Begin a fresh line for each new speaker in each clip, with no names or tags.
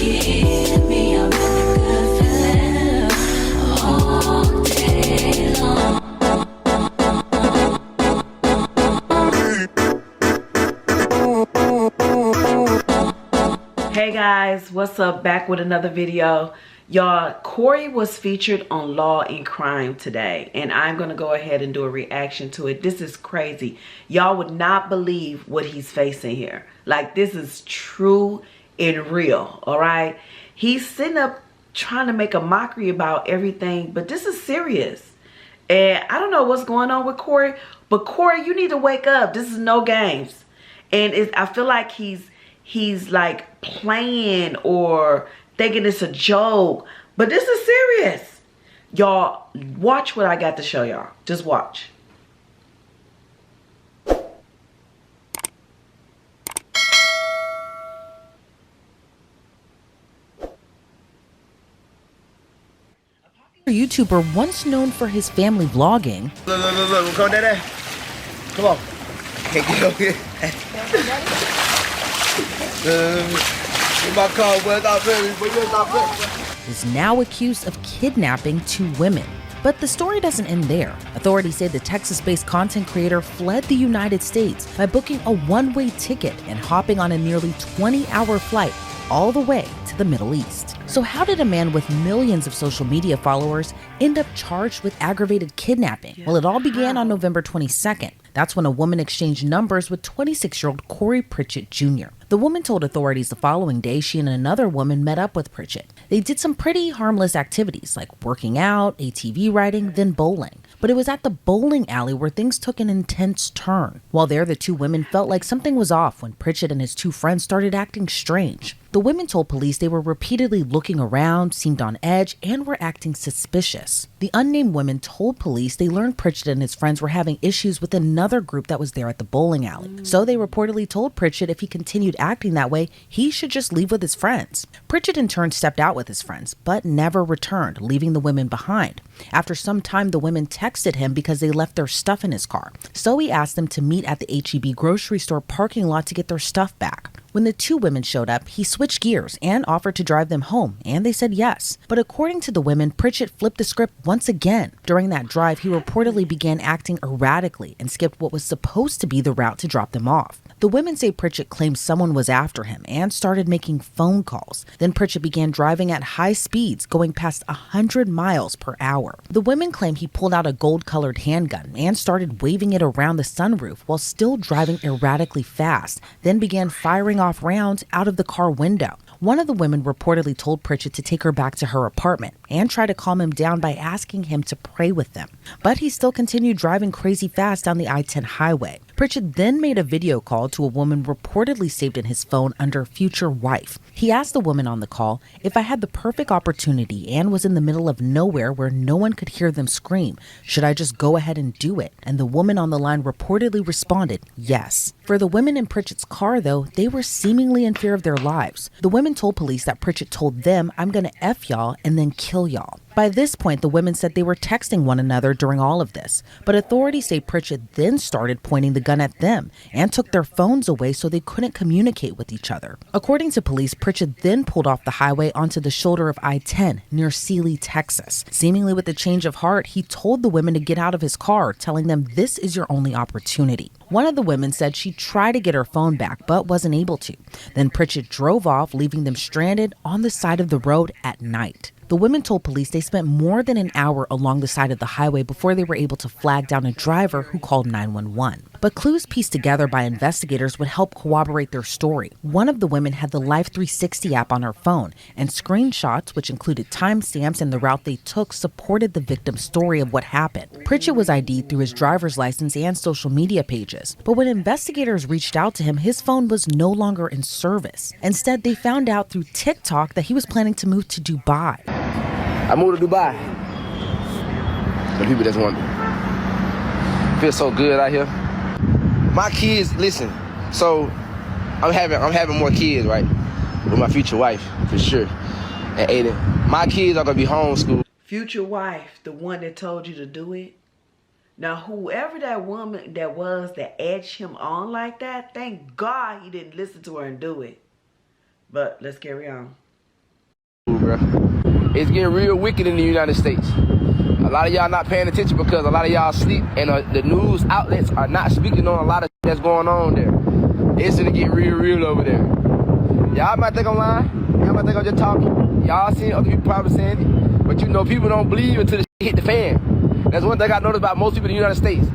give me a really good feeling all day long.
Hey guys, what's up? Back with another video. Y'all, Corey was featured on Law and Crime today, and I'm gonna go ahead and do a reaction to it. This is crazy. Y'all would not believe what he's facing here. Like, this is true and real, all right? He's sitting up trying to make a mockery about everything, but this is serious. And I don't know what's going on with Corey, but Corey, you need to wake up. This is no games. And I feel like he's like playing or thinking it's a joke, but this is serious. Y'all, watch what I got to show y'all. Just watch.
A YouTuber once known for his family vlogging.
Look, go there. Come on. Can't get over here. My car went out there.
Is now accused of kidnapping 2 women. But the story doesn't end there. Authorities say the Texas-based content creator fled the United States by booking a one-way ticket and hopping on a nearly 20-hour flight all the way to the Middle East. So how did a man with millions of social media followers end up charged with aggravated kidnapping? Well, it all began on November 22nd. That's when a woman exchanged numbers with 26-year-old Corey Pritchett Jr. The woman told authorities the following day she and another woman met up with Pritchett. They did some pretty harmless activities like working out, ATV riding, then bowling. But it was at the bowling alley where things took an intense turn. While there, the 2 women felt like something was off when Pritchett and his 2 friends started acting strange. The women told police they were repeatedly looking around, seemed on edge, and were acting suspicious. The unnamed women told police they learned Pritchett and his friends were having issues with another group that was there at the bowling alley. So they reportedly told Pritchett if he continued acting that way, he should just leave with his friends. Pritchett in turn stepped out with his friends, but never returned, leaving the women behind. After some time, the women texted him because they left their stuff in his car. So he asked them to meet at the H-E-B grocery store parking lot to get their stuff back. When the 2 women showed up, he switched gears and offered to drive them home, and they said yes. But according to the women, Pritchett flipped the script once again. During that drive, he reportedly began acting erratically and skipped what was supposed to be the route to drop them off. The women say Pritchett claimed someone was after him and started making phone calls. Then Pritchett began driving at high speeds, going past 100 miles per hour. The women claim he pulled out a gold-colored handgun and started waving it around the sunroof while still driving erratically fast, then began firing off rounds out of the car window. One of the women reportedly told Pritchett to take her back to her apartment and try to calm him down by asking him to pray with them. But he still continued driving crazy fast down the I-10 highway. Pritchett then made a video call to a woman reportedly saved in his phone under future wife. He asked the woman on the call, if I had the perfect opportunity and was in the middle of nowhere where no one could hear them scream, should I just go ahead and do it? And the woman on the line reportedly responded, yes. For the women in Pritchett's car, though, they were seemingly in fear of their lives. The women told police that Pritchett told them, I'm gonna F y'all and then kill y'all. By this point, the women said they were texting one another during all of this, but authorities say Pritchett then started pointing the gun at them and took their phones away so they couldn't communicate with each other. According to police, Pritchett then pulled off the highway onto the shoulder of I-10 near Sealy, Texas. Seemingly with a change of heart, he told the women to get out of his car, telling them this is your only opportunity. One of the women said she tried to get her phone back but wasn't able to. Then Pritchett drove off, leaving them stranded on the side of the road at night. The women told police they spent more than an hour along the side of the highway before they were able to flag down a driver who called 911. But clues pieced together by investigators would help corroborate their story. One of the women had the Life 360 app on her phone, and screenshots, which included timestamps and the route they took, supported the victim's story of what happened. Pritchett was ID'd through his driver's license and social media pages. But when investigators reached out to him, his phone was no longer in service. Instead, they found out through TikTok that he was planning to move to Dubai.
I moved to Dubai. The people just want feel so good out here. My kids, listen. So I'm having more kids, right? With my future wife, for sure. And Aiden, my kids are gonna be homeschooled.
Future wife, the one that told you to do it. Now, whoever that woman that was that edged him on like that, thank God he didn't listen to her and do it. But let's carry on.
bro. It's getting real wicked in the United States. A lot of y'all not paying attention because a lot of y'all sleep, and the news outlets are not speaking on a lot of that's going on there. It's gonna get real over there. Y'all might think I'm lying. Y'all might think I'm just talking. Y'all seen other people probably saying it, but you know people don't believe until the shit hit the fan. That's one thing I noticed about most people in the United States.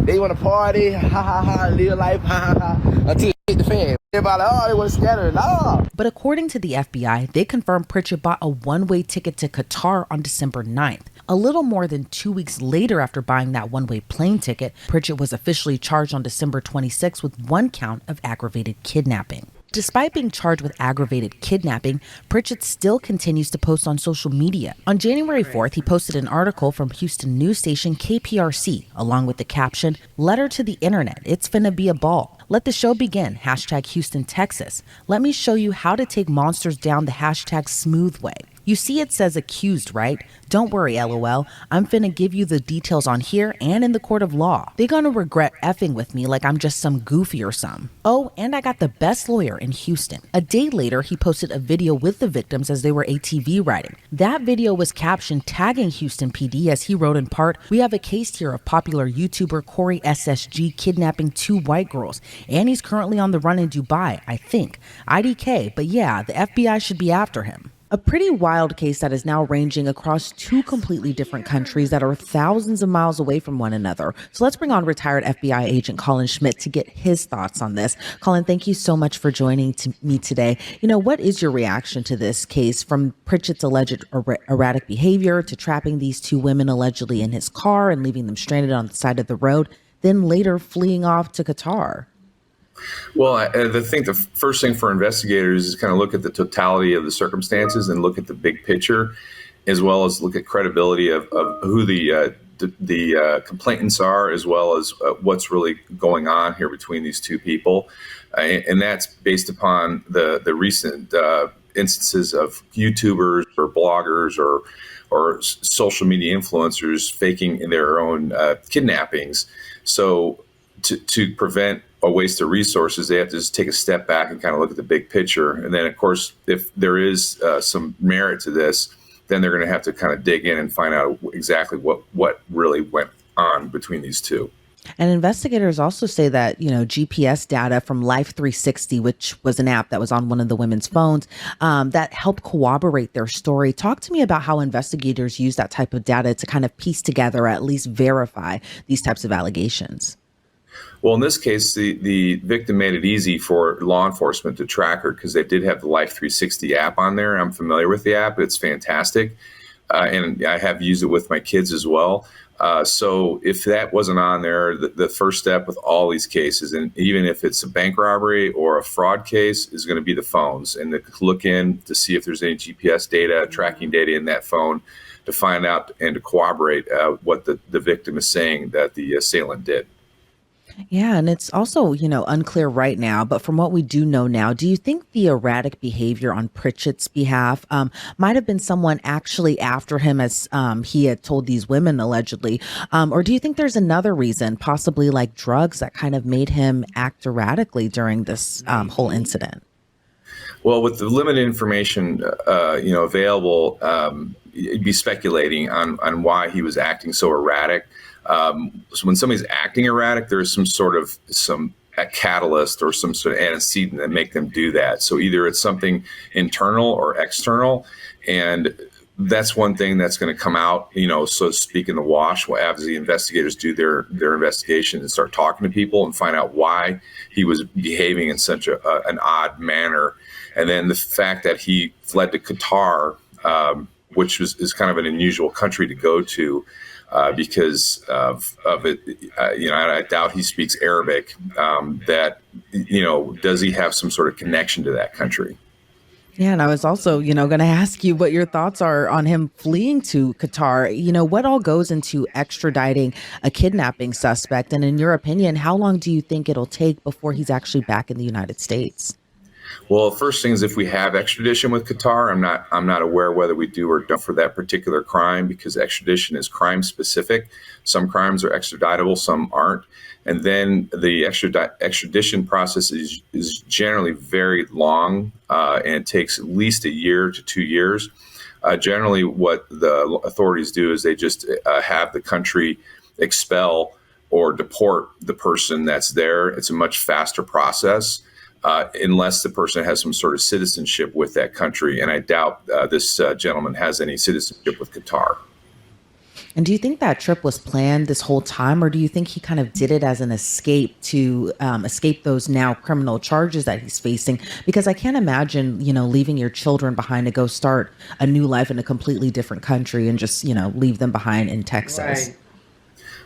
They want to party, live life, until it hit the fan. Everybody like, oh, they want to scatter. No.
But according to the FBI, they confirmed Pritchett bought a one-way ticket to Qatar on December 9th. A little more than 2 weeks later after buying that one-way plane ticket, Pritchett was officially charged on December 26th with one count of aggravated kidnapping. Despite being charged with aggravated kidnapping, Pritchett still continues to post on social media. On January 4th, he posted an article from Houston news station KPRC, along with the caption, "Letter to the internet, it's finna be a ball. Let the show begin, hashtag Houston, Texas. Let me show you how to take monsters down the hashtag smooth way. You see it says accused, right? Don't worry, LOL. I'm finna give you the details on here and in the court of law. They gonna regret effing with me like I'm just some goofy or some. Oh, and I got the best lawyer in Houston." A day later, he posted a video with the victims as they were ATV riding. That video was captioned tagging Houston PD as he wrote in part, "We have a case here of popular YouTuber CoreySSG kidnapping 2 white girls, and he's currently on the run in Dubai, I think. IDK, but yeah, the FBI should be after him." A pretty wild case that is now ranging across 2 completely different countries that are thousands of miles away from one another. So let's bring on retired FBI agent Colin Schmidt to get his thoughts on this. Colin, thank you so much for joining me today. You know, what is your reaction to this case, from Pritchett's alleged erratic behavior to trapping these 2 women allegedly in his car and leaving them stranded on the side of the road, then later fleeing off to Qatar?
Well, I think the first thing for investigators is kind of look at the totality of the circumstances and look at the big picture, as well as look at credibility of who the complainants are, as well as what's really going on here between these 2 people. And that's based upon the recent instances of YouTubers or bloggers or social media influencers faking their own kidnappings. So to prevent a waste of resources, they have to just take a step back and kind of look at the big picture. And then, of course, if there is some merit to this, then they're going to have to kind of dig in and find out exactly what really went on between these 2.
And investigators also say that, you know, GPS data from Life 360, which was an app that was on one of the women's phones, that helped corroborate their story. Talk to me about how investigators use that type of data to kind of piece together, or at least verify these types of allegations.
Well, in this case, the victim made it easy for law enforcement to track her because they did have the Life 360 app on there. I'm familiar with the app. It's fantastic. And I have used it with my kids as well. So if that wasn't on there, the first step with all these cases, and even if it's a bank robbery or a fraud case, is going to be the phones, and to look in to see if there's any GPS data, tracking data in that phone to find out and to corroborate what the victim is saying that the assailant did.
Yeah, and it's also, you know, unclear right now, but from what we do know now, do you think the erratic behavior on Pritchett's behalf might have been someone actually after him, as he had told these women allegedly? Or do you think there's another reason, possibly like drugs, that kind of made him act erratically during this whole incident?
Well, with the limited information, available, you'd be speculating on why he was acting so erratic. So when somebody's acting erratic, there's a catalyst or some sort of antecedent that make them do that. So either it's something internal or external, and that's one thing that's going to come out, so to speak, in the wash as the investigators do their investigation and start talking to people and find out why he was behaving in such an odd manner. And then the fact that he fled to Qatar, which is kind of an unusual country to go to, because of it, I doubt he speaks Arabic. Does he have some sort of connection to that country?
Yeah, and I was also, going to ask you what your thoughts are on him fleeing to Qatar. What all goes into extraditing a kidnapping suspect? And in your opinion, how long do you think it'll take before he's actually back in the United States?
Well, first thing is, if we have extradition with Qatar, I'm not aware whether we do or don't for that particular crime, because extradition is crime specific. Some crimes are extraditable, some aren't. And then the extradition process is generally very long and takes at least a year to 2 years. Generally, what the authorities do is they just have the country expel or deport the person that's there. It's a much faster process unless the person has some sort of citizenship with that country. And I doubt this gentleman has any citizenship with Qatar.
And do you think that trip was planned this whole time, or do you think he kind of did it as an escape to escape those now criminal charges that he's facing? Because I can't imagine, leaving your children behind to go start a new life in a completely different country and just, leave them behind in Texas.
Right.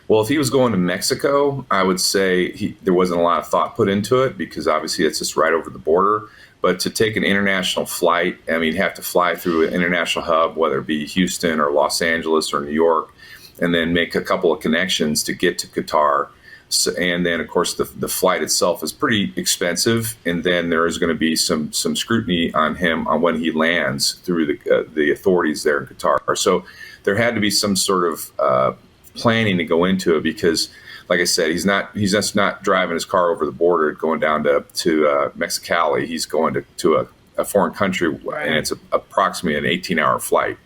Well, if he was going to Mexico, I would say there wasn't a lot of thought put into it because obviously it's just right over the border. But to take an international flight, I mean, you have to fly through an international hub, whether it be Houston or Los Angeles or New York, and then make a couple of connections to get to Qatar. So, and then, of course, the flight itself is pretty expensive. And then there is going to be some scrutiny on him on when he lands through the authorities there in Qatar. So there had to be some sort of planning to go into it because, like I said, he's just not driving his car over the border going down to Mexicali. He's going to a foreign country, and it's approximately an 18-hour flight.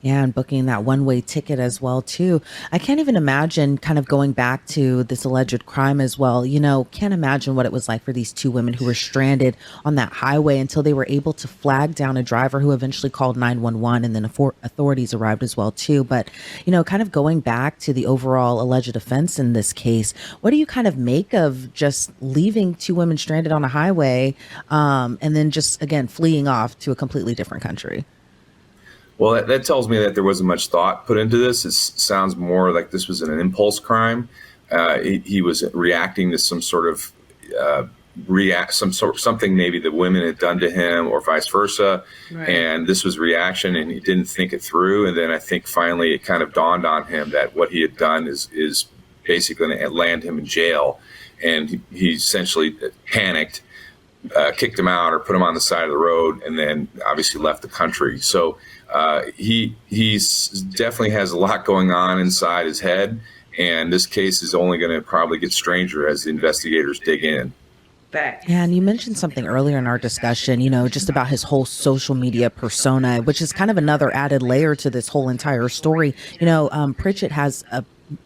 Yeah, and booking that one-way ticket as well, too. I can't even imagine kind of going back to this alleged crime as well. Can't imagine what it was like for these two women who were stranded on that highway until they were able to flag down a driver who eventually called 911, and then authorities arrived as well, too. But, kind of going back to the overall alleged offense in this case, what do you kind of make of just leaving two women stranded on a highway and then just, again, fleeing off to a completely different country?
Well, that tells me that there wasn't much thought put into this. It sounds more like this was an impulse crime. He was reacting to some sort of something maybe the women had done to him, or vice versa. Right. And this was reaction, and he didn't think it through. And then I think finally it kind of dawned on him that what he had done is basically going to land him in jail. And he essentially panicked. Kicked him out or put him on the side of the road, and then obviously left the country. So he's definitely has a lot going on inside his head, and this case is only going to probably get stranger as the investigators dig in.
Yeah, and you mentioned something earlier in our discussion, just about his whole social media persona, which is kind of another added layer to this whole entire story. Pritchett has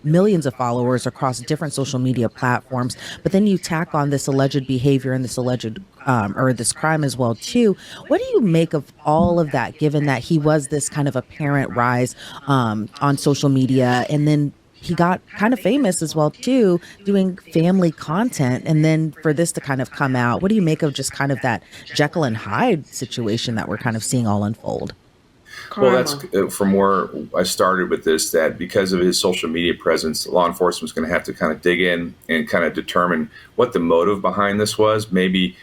millions of followers across different social media platforms, but then you tack on this alleged behavior and this alleged or this crime as well too. What do you make of all of that, given that he was this kind of apparent rise on social media, and then he got kind of famous as well too, doing family content, and then for this to kind of come out? What do you make of just kind of that Jekyll and Hyde situation that we're kind of seeing all unfold?
Well, that's from where I started with this, that because of his social media presence, law enforcement was going to have to kind of dig in and kind of determine what the motive behind this was. Maybe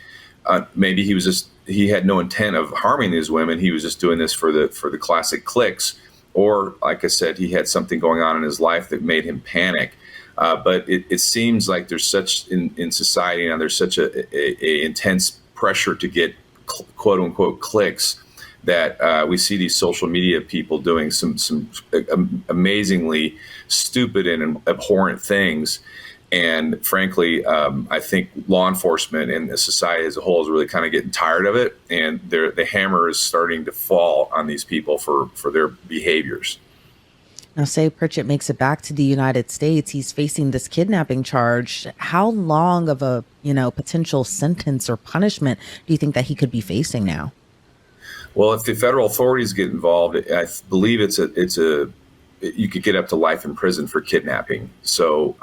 he had no intent of harming these women. He was just doing this for the classic clicks. Or, like I said, he had something going on in his life that made him panic. But it seems like there's such in society now, there's such a intense pressure to get quote unquote clicks, that we see these social media people doing some amazingly stupid and abhorrent things. And frankly, I think law enforcement and the society as a whole is really kind of getting tired of it. And the hammer is starting to fall on these people for their behaviors.
Now, say Pritchett makes it back to the United States, he's facing this kidnapping charge. How long of a potential sentence or punishment do you think that he could be facing now?
Well, if the federal authorities get involved, I believe you could get up to life in prison for kidnapping. So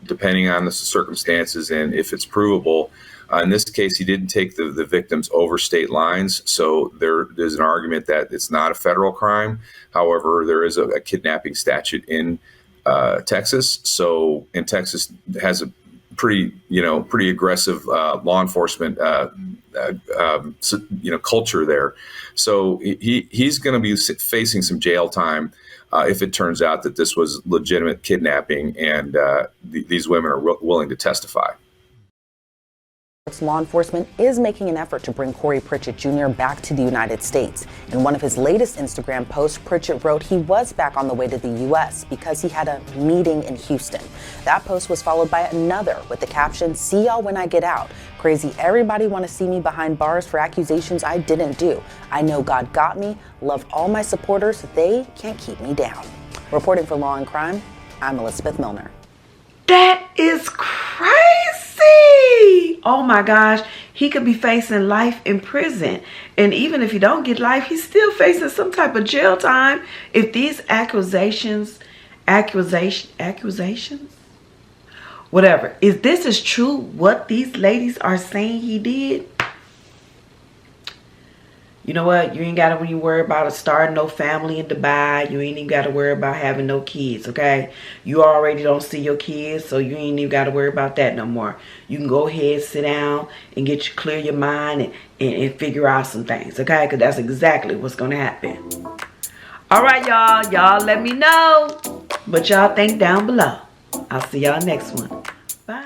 depending on the circumstances and if it's provable, in this case, he didn't take the victims over state lines. So there's an argument that it's not a federal crime. However, there is a kidnapping statute in Texas. So, and Texas has a pretty aggressive law enforcement culture there. So he's going to be facing some jail time if it turns out that this was legitimate kidnapping and these women are willing to testify.
Law enforcement is making an effort to bring Corey Pritchett Jr. back to the United States. In one of his latest Instagram posts, Pritchett wrote he was back on the way to the U.S. because he had a meeting in Houston. That post was followed by another with the caption, "See y'all when I get out. Crazy everybody want to see me behind bars for accusations I didn't do. I know God got me. Love all my supporters. They can't keep me down." Reporting for Law and Crime, I'm Elizabeth Milner.
That is crazy. Oh my gosh. He could be facing life in prison. And even if he don't get life, he's still facing some type of jail time. If these accusations, whatever, if this is true, what these ladies are saying he did, you know what? You ain't got to worry about starting no family in Dubai. You ain't even got to worry about having no kids, okay? You already don't see your kids, so you ain't even got to worry about that no more. You can go ahead, sit down, and clear your mind and figure out some things, okay? Because that's exactly what's going to happen. All right, y'all. Y'all let me know what y'all think down below. I'll see y'all next one. Bye.